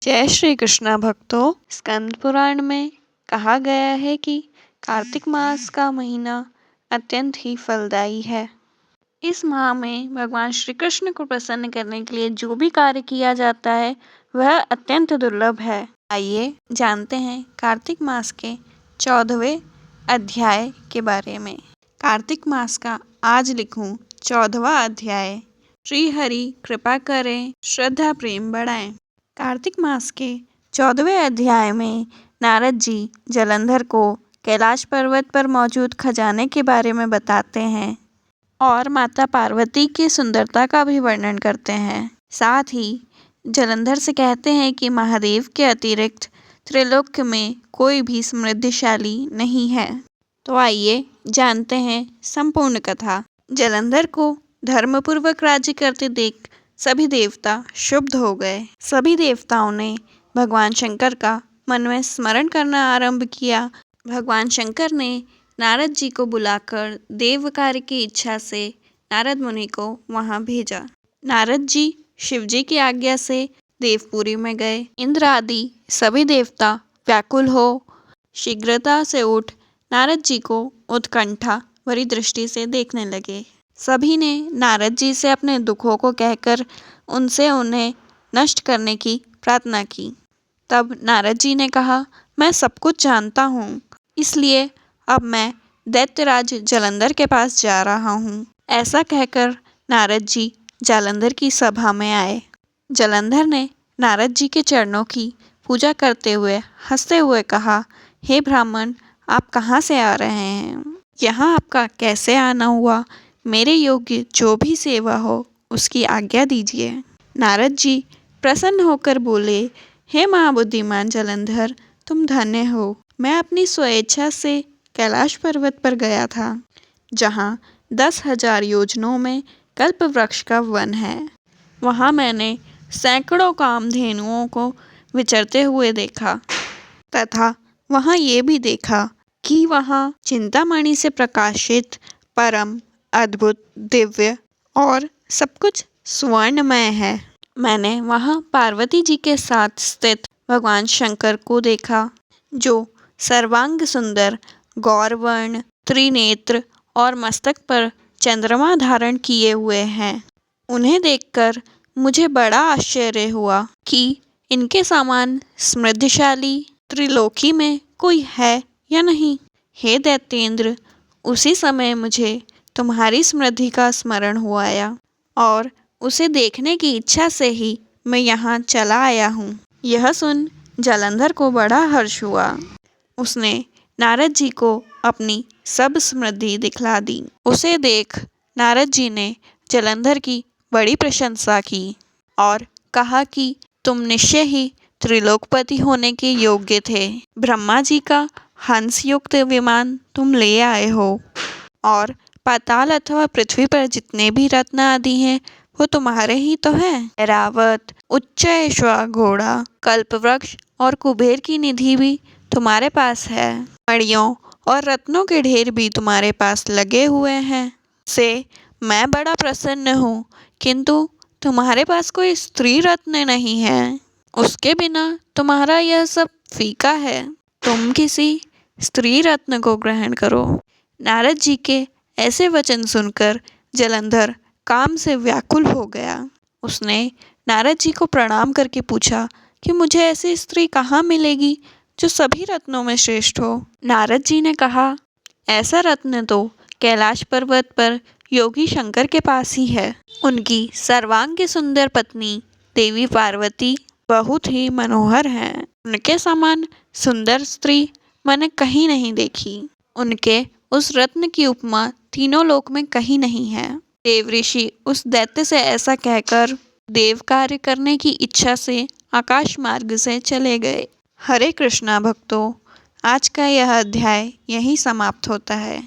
जय श्री कृष्ण भक्तों। स्कंद पुराण में कहा गया है कि कार्तिक मास का महीना अत्यंत ही फलदायी है। इस माह में भगवान श्री कृष्ण को प्रसन्न करने के लिए जो भी कार्य किया जाता है वह अत्यंत दुर्लभ है। आइए जानते हैं कार्तिक मास के 14वें अध्याय के बारे में। कार्तिक मास का आज लिखूं 14वां अध्याय। श्री हरि कृपा करें, श्रद्धा प्रेम बढ़ाएं। कार्तिक मास के 14वें अध्याय में नारद जी जलंधर को कैलाश पर्वत पर मौजूद खजाने के बारे में बताते हैं और माता पार्वती की सुंदरता का भी वर्णन करते हैं। साथ ही जलंधर से कहते हैं कि महादेव के अतिरिक्त त्रिलोक में कोई भी समृद्धिशाली नहीं है। तो आइए जानते हैं संपूर्ण कथा। जलंधर को धर्मपूर्वक राज्य करते देख सभी देवता क्षुब्ध हो गए। सभी देवताओं ने भगवान शंकर का मन में स्मरण करना आरंभ किया। भगवान शंकर ने नारद जी को बुलाकर देव कार्य की इच्छा से नारद मुनि को वहां भेजा। नारद जी शिव जी की आज्ञा से देवपुरी में गए। इंद्र आदि सभी देवता व्याकुल हो शीघ्रता से उठ नारद जी को उत्कंठा भरी दृष्टि से देखने लगे। सभी ने नारद जी से अपने दुखों को कहकर उनसे उन्हें नष्ट करने की प्रार्थना की। तब नारद जी ने कहा, मैं सब कुछ जानता हूँ, इसलिए अब मैं दैत्यराज जलंधर के पास जा रहा हूँ। ऐसा कहकर नारद जी जालंधर की सभा में आए। जलंधर ने नारद जी के चरणों की पूजा करते हुए हंसते हुए कहा, हे ब्राह्मण, आप कहाँ से आ रहे हैं? यहाँ आपका कैसे आना हुआ? मेरे योग्य जो भी सेवा हो उसकी आज्ञा दीजिए। नारद जी प्रसन्न होकर बोले, हे महाबुद्धिमान जलंधर, तुम धन्य हो। मैं अपनी स्वेच्छा से कैलाश पर्वत पर गया था, जहाँ 10,000 योजनों में कल्प वृक्ष का वन है। वहाँ मैंने सैकड़ों कामधेनुओं को विचरते हुए देखा तथा वहाँ ये भी देखा कि वहाँ चिंतामणि से प्रकाशित परम अद्भुत दिव्य और सब कुछ स्वर्णमय है। मैंने वहाँ पार्वती जी के साथ स्थित भगवान शंकर को देखा, जो सर्वांग सुंदर, गौरवर्ण, त्रिनेत्र और मस्तक पर चंद्रमा धारण किए हुए हैं। उन्हें देखकर मुझे बड़ा आश्चर्य हुआ कि इनके समान समृद्धिशाली त्रिलोकी में कोई है या नहीं। हे दैत्येंद्र, उसी समय मुझे तुम्हारी समृद्धि का स्मरण हुआ आया और उसे देखने की इच्छा से ही मैं यहाँ चला आया हूँ। यह सुन जलंधर को बड़ा हर्ष हुआ। उसने नारद जी को अपनी सब समृद्धि दिखला दी। उसे देख नारद जी ने जलंधर की बड़ी प्रशंसा की और कहा कि तुम निश्चय ही त्रिलोकपति होने के योग्य थे। ब्रह्मा जी का हंस युक्त विमान तुम ले आए हो और पाताल अथवा पृथ्वी पर जितने भी रत्न आदि हैं वो तुम्हारे ही तो हैं। ऐरावत, उच्चैश्वा घोड़ा, कल्पवृक्ष और कुबेर की निधि भी तुम्हारे पास है। मणियों और रत्नों के ढेर भी तुम्हारे पास लगे हुए हैं। से मैं बड़ा प्रसन्न हूँ, किंतु तुम्हारे पास कोई स्त्री रत्न नहीं है। उसके बिना तुम्हारा यह सब फीका है। तुम किसी स्त्री रत्न को ग्रहण करो। नारद जी के ऐसे वचन सुनकर जलंधर काम से व्याकुल हो गया। उसने नारद जी को प्रणाम करके पूछा कि मुझे ऐसी स्त्री कहाँ मिलेगी जो सभी रत्नों में श्रेष्ठ हो। नारद जी ने कहा, ऐसा रत्न तो कैलाश पर्वत पर योगी शंकर के पास ही है। उनकी सर्वांग सुंदर पत्नी देवी पार्वती बहुत ही मनोहर हैं। उनके समान सुंदर स्त्री मैंने कहीं नहीं देखी। उनके उस रत्न की उपमा तीनों लोक में कहीं नहीं है। देव ऋषि उस दैत्य से ऐसा कहकर देव कार्य करने की इच्छा से आकाश मार्ग से चले गए। हरे कृष्णा भक्तों, आज का यह अध्याय यहीं समाप्त होता है।